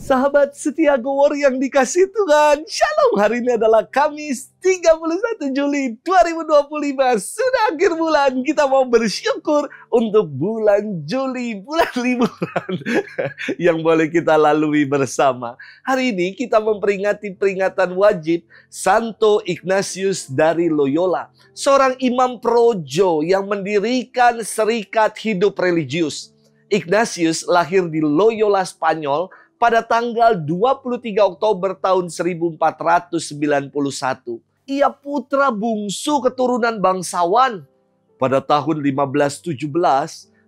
Sahabat setia Gowor yang dikasih Tuhan, Shalom. Hari ini adalah Kamis 31 Juli 2025. Sudah akhir bulan, kita mau bersyukur untuk bulan Juli, bulan liburan yang boleh kita lalui bersama. Hari ini kita memperingati peringatan wajib Santo Ignatius dari Loyola, seorang imam projo yang mendirikan serikat hidup religius. Ignatius lahir di Loyola, Spanyol pada tanggal 23 Oktober tahun 1491. Ia putra bungsu keturunan bangsawan. Pada tahun 1517,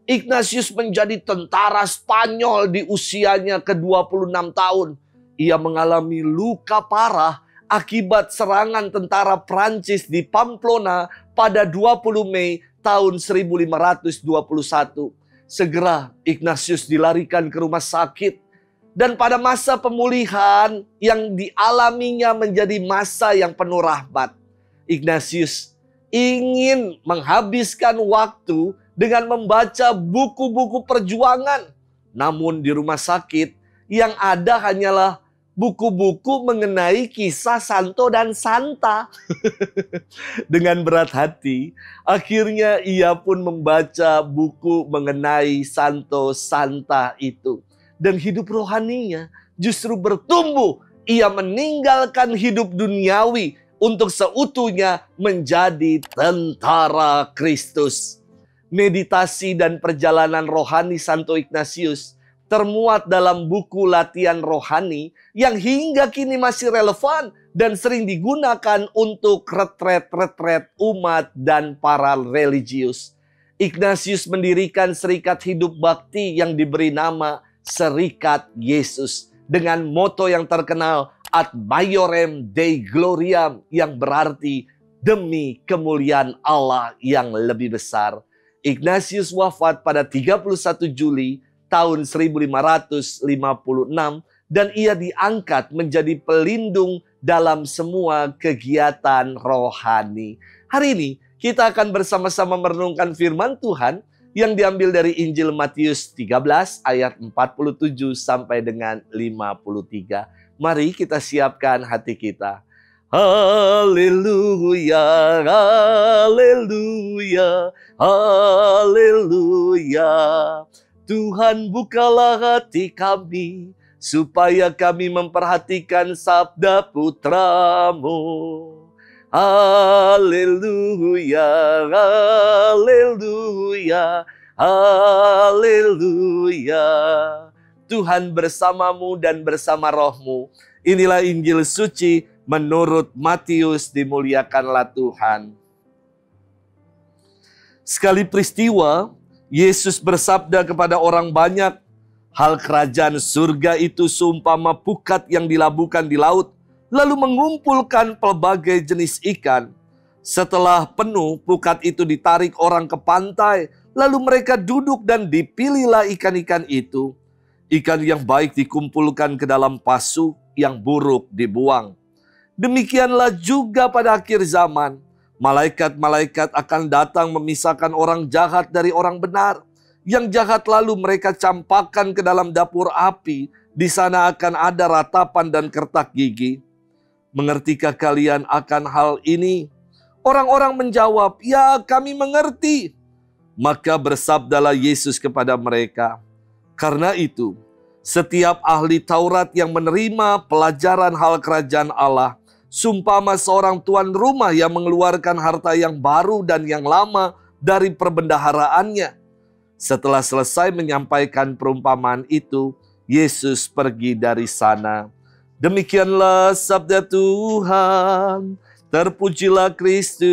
Ignatius menjadi tentara Spanyol di usianya ke-26 tahun. Ia mengalami luka parah akibat serangan tentara Prancis di Pamplona pada 20 Mei tahun 1521. Segera Ignatius dilarikan ke rumah sakit. Dan pada masa pemulihan yang dialaminya menjadi masa yang penuh rahmat, Ignatius ingin menghabiskan waktu dengan membaca buku-buku perjuangan. Namun di rumah sakit yang ada hanyalah buku-buku mengenai kisah Santo dan Santa. Dengan berat hati, akhirnya ia pun membaca buku mengenai Santo Santa itu. Dan hidup rohaninya justru bertumbuh. Ia meninggalkan hidup duniawi untuk seutuhnya menjadi tentara Kristus. Meditasi dan perjalanan rohani Santo Ignatius termuat dalam buku latihan rohani yang hingga kini masih relevan dan sering digunakan untuk retret-retret umat dan para religius. Ignatius mendirikan serikat hidup bakti yang diberi nama Serikat Yesus dengan moto yang terkenal Ad Maiorem Dei Gloriam, yang berarti demi kemuliaan Allah yang lebih besar. Ignatius wafat pada 31 Juli tahun 1556 dan ia diangkat menjadi pelindung dalam semua kegiatan rohani. Hari ini kita akan bersama-sama merenungkan firman Tuhan yang diambil dari Injil Matius 13 ayat 47 sampai dengan 53. Mari kita siapkan hati kita. Haleluya, haleluya, haleluya. Tuhan bukalah hati kami, supaya kami memperhatikan sabda putra-Mu. Haleluya, haleluya, haleluya. Tuhan bersamamu dan bersama rohmu. Inilah Injil suci menurut Matius, dimuliakanlah Tuhan. Sekali peristiwa, Yesus bersabda kepada orang banyak, hal kerajaan surga itu seumpama pukat yang dilabuhkan di laut, lalu mengumpulkan pelbagai jenis ikan. Setelah penuh, pukat itu ditarik orang ke pantai, lalu mereka duduk dan dipilihlah ikan-ikan itu. Ikan yang baik dikumpulkan ke dalam pasu, yang buruk dibuang. Demikianlah juga pada akhir zaman, malaikat-malaikat akan datang memisahkan orang jahat dari orang benar. Yang jahat lalu mereka campakkan ke dalam dapur api, di sana akan ada ratapan dan kertak gigi. Mengertikah kalian akan hal ini? Orang-orang menjawab, ya kami mengerti. Maka bersabdalah Yesus kepada mereka, karena itu, setiap ahli Taurat yang menerima pelajaran hal kerajaan Allah, sumpama seorang tuan rumah yang mengeluarkan harta yang baru dan yang lama dari perbendaharaannya. Setelah selesai menyampaikan perumpamaan itu, Yesus pergi dari sana. Demikianlah sabda Tuhan, terpujilah Kristus.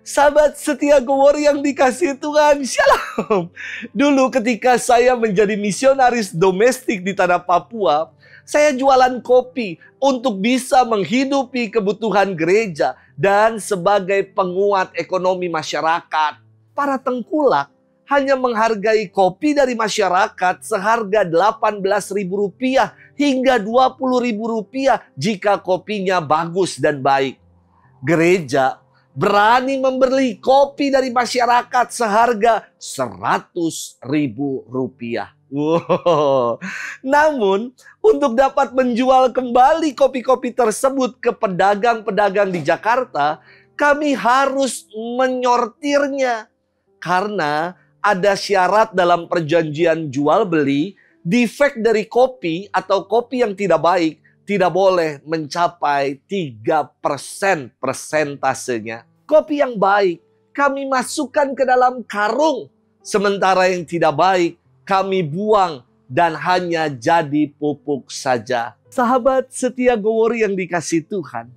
Sahabat setia Gowor yang dikasihi Tuhan, Shalom. Dulu ketika saya menjadi misionaris domestik di tanah Papua, saya jualan kopi untuk bisa menghidupi kebutuhan gereja dan sebagai penguat ekonomi masyarakat. Para tengkulak hanya menghargai kopi dari masyarakat seharga Rp18.000 hingga Rp20.000 jika kopinya bagus dan baik. Gereja berani membeli kopi dari masyarakat seharga Rp100.000. Wow. Namun, untuk dapat menjual kembali kopi-kopi tersebut ke pedagang-pedagang di Jakarta, kami harus menyortirnya. Karena ada syarat dalam perjanjian jual beli, defek dari kopi atau kopi yang tidak baik tidak boleh mencapai 3% persentasenya. Kopi yang baik kami masukkan ke dalam karung, sementara yang tidak baik kami buang dan hanya jadi pupuk saja. Sahabat setia Gowori yang dikasihi Tuhan,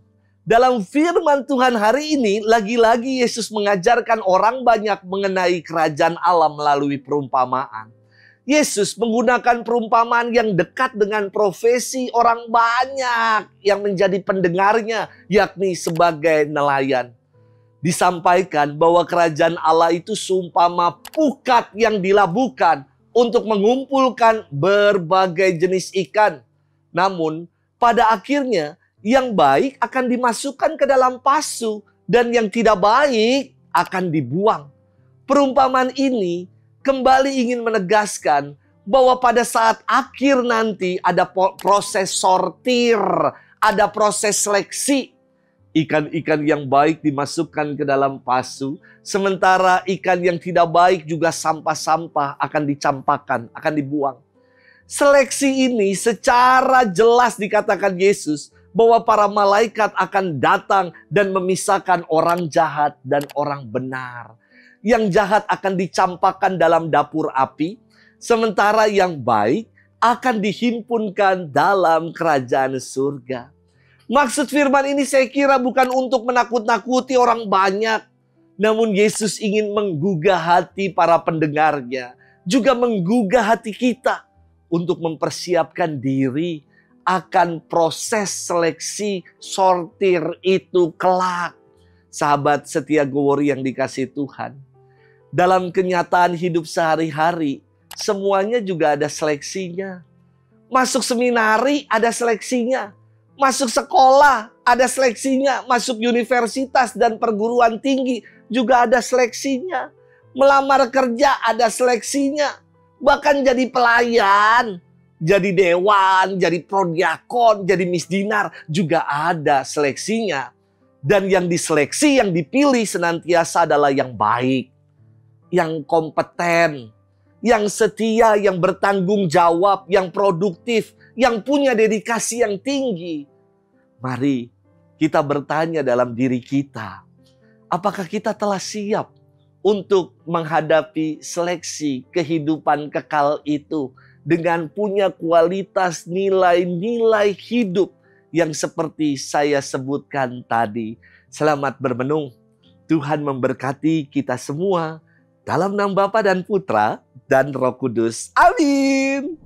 dalam firman Tuhan hari ini, lagi-lagi Yesus mengajarkan orang banyak mengenai kerajaan Allah melalui perumpamaan. Yesus menggunakan perumpamaan yang dekat dengan profesi orang banyak yang menjadi pendengarnya, yakni sebagai nelayan. Disampaikan bahwa kerajaan Allah itu seumpama pukat yang dilabuhkan untuk mengumpulkan berbagai jenis ikan. Namun, pada akhirnya, yang baik akan dimasukkan ke dalam pasu dan yang tidak baik akan dibuang. Perumpamaan ini kembali ingin menegaskan bahwa pada saat akhir nanti ada proses sortir, ada proses seleksi. Ikan-ikan yang baik dimasukkan ke dalam pasu, sementara ikan yang tidak baik juga sampah-sampah akan dicampakkan, akan dibuang. Seleksi ini secara jelas dikatakan Yesus bahwa para malaikat akan datang dan memisahkan orang jahat dan orang benar. Yang jahat akan dicampakkan dalam dapur api, sementara yang baik akan dihimpunkan dalam kerajaan surga. Maksud firman ini saya kira bukan untuk menakut-nakuti orang banyak, namun Yesus ingin menggugah hati para pendengarnya, juga menggugah hati kita untuk mempersiapkan diri akan proses seleksi sortir itu kelak. Sahabat setia Gowori yang dikasihi Tuhan, dalam kenyataan hidup sehari-hari, semuanya juga ada seleksinya. Masuk seminari ada seleksinya. Masuk sekolah ada seleksinya. Masuk universitas dan perguruan tinggi juga ada seleksinya. Melamar kerja ada seleksinya. Bahkan jadi pelayan, jadi dewan, jadi prodiakon, jadi misdinar juga ada seleksinya. Dan yang diseleksi, yang dipilih senantiasa adalah yang baik, yang kompeten, yang setia, yang bertanggung jawab, yang produktif, yang punya dedikasi yang tinggi. Mari kita bertanya dalam diri kita, apakah kita telah siap untuk menghadapi seleksi kehidupan kekal itu dengan punya kualitas nilai-nilai hidup yang seperti saya sebutkan tadi. Selamat bermenung. Tuhan memberkati kita semua dalam nama Bapa dan Putra dan Roh Kudus. Amin.